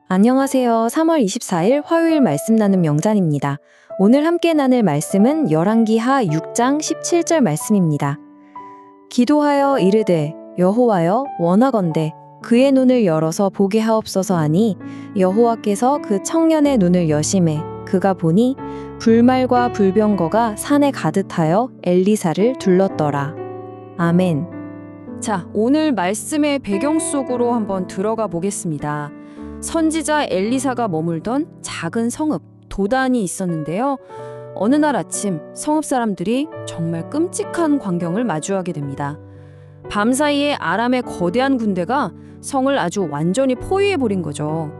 안녕하세요. 3월 24일 화요일 말씀 나눔 명단입니다. 오늘 함께 나눌 말씀은 열왕기하 6장 17절 말씀입니다. 기도하여 이르되 여호와여 원하건대 그의 눈을 열어서 보게 하옵소서 하니 여호와께서 그 청년의 눈을 여심해 그가 보니 불말과 불병거가 산에 가득하여 엘리사를 둘렀더라. 아멘. 자, 오늘 말씀의 배경 속으로 한번 들어가 보겠습니다. 선지자 엘리사가 머물던 작은 성읍 도단이 있었는데요. 어느 날 아침 성읍 사람들이 정말 끔찍한 광경을 마주하게 됩니다. 밤사이에 아람의 거대한 군대가 성을 아주 완전히 포위해버린 거죠.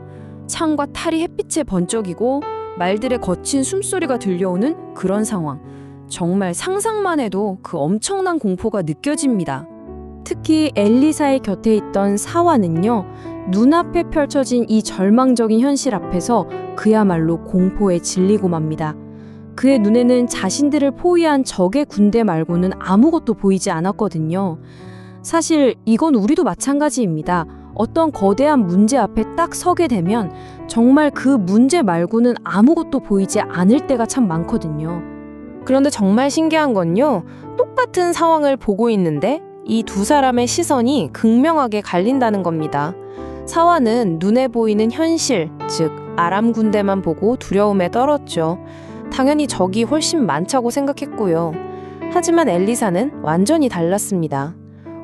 창과 탈이 햇빛에 번쩍이고 말들의 거친 숨소리가 들려오는 그런 상황. 정말 상상만 해도 그 엄청난 공포가 느껴집니다. 특히 엘리사의 곁에 있던 사환은요, 눈앞에 펼쳐진 이 절망적인 현실 앞에서 그야말로 공포에 질리고 맙니다. 그의 눈에는 자신들을 포위한 적의 군대 말고는 아무것도 보이지 않았거든요. 사실 이건 우리도 마찬가지입니다. 어떤 거대한 문제 앞에 딱 서게 되면 정말 그 문제 말고는 아무것도 보이지 않을 때가 참 많거든요. 그런데 정말 신기한 건요, 똑같은 상황을 보고 있는데 이 두 사람의 시선이 극명하게 갈린다는 겁니다. 사환은 눈에 보이는 현실, 즉 아람 군대만 보고 두려움에 떨었죠. 당연히 적이 훨씬 많다고 생각했고요. 하지만 엘리사는 완전히 달랐습니다.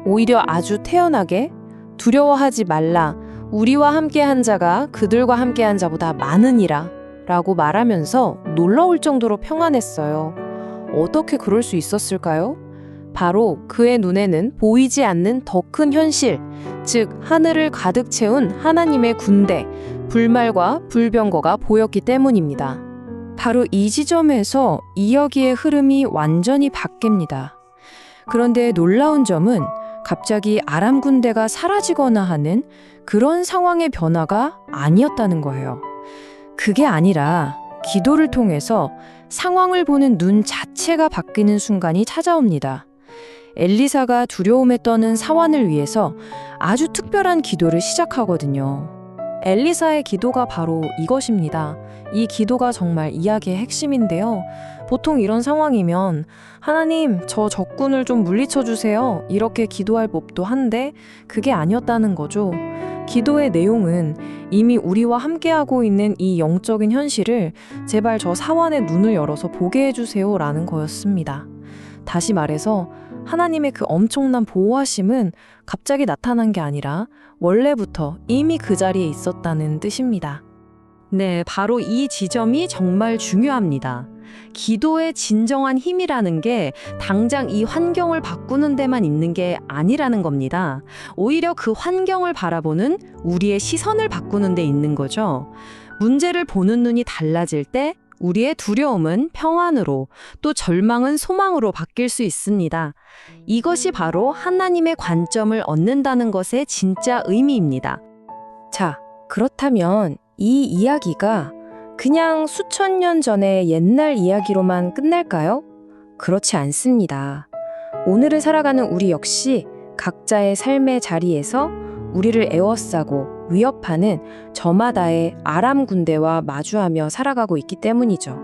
오히려 아주 태연하게 두려워하지 말라, 우리와 함께한 자가 그들과 함께한 자보다 많으니라 라고 말하면서 놀라울 정도로 평안했어요. 어떻게 그럴 수 있었을까요? 바로 그의 눈에는 보이지 않는 더 큰 현실, 즉 하늘을 가득 채운 하나님의 군대, 불말과 불병거가 보였기 때문입니다. 바로 이 지점에서 이야기의 흐름이 완전히 바뀝니다. 그런데 놀라운 점은 갑자기 아람 군대가 사라지거나 하는 그런 상황의 변화가 아니었다는 거예요. 그게 아니라 기도를 통해서 상황을 보는 눈 자체가 바뀌는 순간이 찾아옵니다. 엘리사가 두려움에 떠는 사환을 위해서 아주 특별한 기도를 시작하거든요. 엘리사의 기도가 바로 이것입니다. 이 기도가 정말 이야기의 핵심인데요. 보통 이런 상황이면 하나님, 저 적군을 좀 물리쳐 주세요. 이렇게 기도할 법도 한데 그게 아니었다는 거죠. 기도의 내용은 이미 우리와 함께하고 있는 이 영적인 현실을 제발 저 사환의 눈을 열어서 보게 해주세요 라는 거였습니다. 다시 말해서 하나님의 그 엄청난 보호하심은 갑자기 나타난 게 아니라 원래부터 이미 그 자리에 있었다는 뜻입니다. 네, 바로 이 지점이 정말 중요합니다. 기도의 진정한 힘이라는 게 당장 이 환경을 바꾸는 데만 있는 게 아니라는 겁니다. 오히려 그 환경을 바라보는 우리의 시선을 바꾸는 데 있는 거죠. 문제를 보는 눈이 달라질 때 우리의 두려움은 평안으로, 또 절망은 소망으로 바뀔 수 있습니다. 이것이 바로 하나님의 관점을 얻는다는 것의 진짜 의미입니다. 자, 그렇다면 이 이야기가 그냥 수천 년 전의 옛날 이야기로만 끝날까요? 그렇지 않습니다. 오늘을 살아가는 우리 역시 각자의 삶의 자리에서 우리를 에워싸고 위협하는 저마다의 아람 군대와 마주하며 살아가고 있기 때문이죠.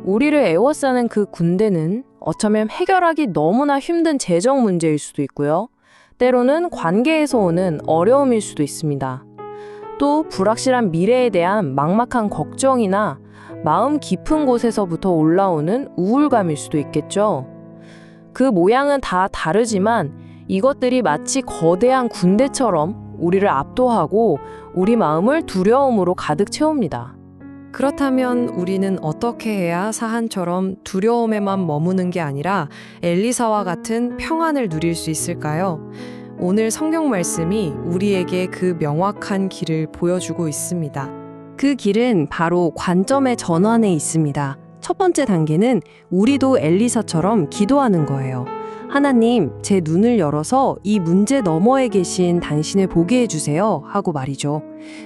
우리를 에워싸는 그 군대는 어쩌면 해결하기 너무나 힘든 재정 문제일 수도 있고요. 때로는 관계에서 오는 어려움일 수도 있습니다. 또 불확실한 미래에 대한 막막한 걱정이나 마음 깊은 곳에서부터 올라오는 우울감일 수도 있겠죠. 그 모양은 다 다르지만 이것들이 마치 거대한 군대처럼 우리를 압도하고 우리 마음을 두려움으로 가득 채웁니다. 그렇다면 우리는 어떻게 해야 사한처럼 두려움에만 머무는 게 아니라 엘리사와 같은 평안을 누릴 수 있을까요? 오늘 성경 말씀이 우리에게 그 명확한 길을 보여주고 있습니다. 그 길은 바로 관점의 전환에 있습니다. 첫 번째 단계는 우리도 엘리사처럼 기도하는 거예요. 하나님, 제 눈을 열어서 이 문제 너머에 계신 당신을 보게 해주세요 하고 말이죠.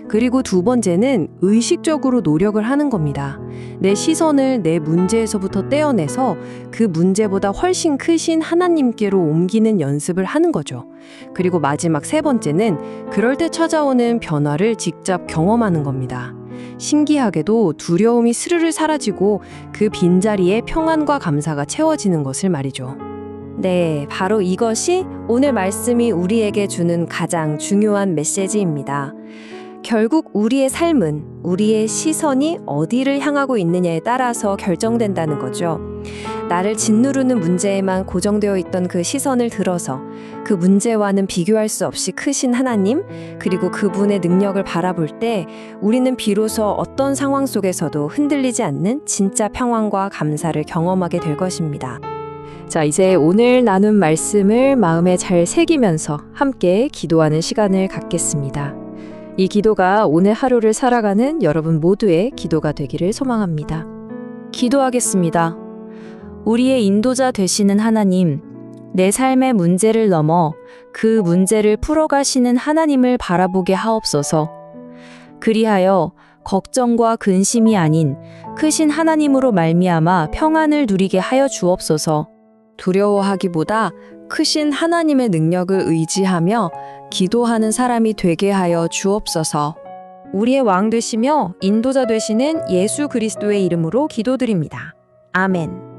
그리고 두 번째는 의식적으로 노력을 하는 겁니다. 내 시선을 내 문제에서부터 떼어내서 그 문제보다 훨씬 크신 하나님께로 옮기는 연습을 하는 거죠. 그리고 마지막 세 번째는 그럴 때 찾아오는 변화를 직접 경험하는 겁니다. 신기하게도 두려움이 스르르 사라지고 그 빈자리에 평안과 감사가 채워지는 것을 말이죠. 네, 바로 이것이 오늘 말씀이 우리에게 주는 가장 중요한 메시지입니다. 결국 우리의 삶은 우리의 시선이 어디를 향하고 있느냐에 따라서 결정된다는 거죠. 나를 짓누르는 문제에만 고정되어 있던 그 시선을 들어서 그 문제와는 비교할 수 없이 크신 하나님, 그리고 그분의 능력을 바라볼 때 우리는 비로소 어떤 상황 속에서도 흔들리지 않는 진짜 평안과 감사를 경험하게 될 것입니다. 자, 이제 오늘 나눈 말씀을 마음에 잘 새기면서 함께 기도하는 시간을 갖겠습니다. 이 기도가 오늘 하루를 살아가는 여러분 모두의 기도가 되기를 소망합니다. 기도하겠습니다. 우리의 인도자 되시는 하나님, 내 삶의 문제를 넘어 그 문제를 풀어가시는 하나님을 바라보게 하옵소서. 그리하여 걱정과 근심이 아닌 크신 하나님으로 말미암아 평안을 누리게 하여 주옵소서. 두려워하기보다 크신 하나님의 능력을 의지하며 기도하는 사람이 되게 하여 주옵소서. 우리의 왕 되시며 인도자 되시는 예수 그리스도의 이름으로 기도드립니다. 아멘.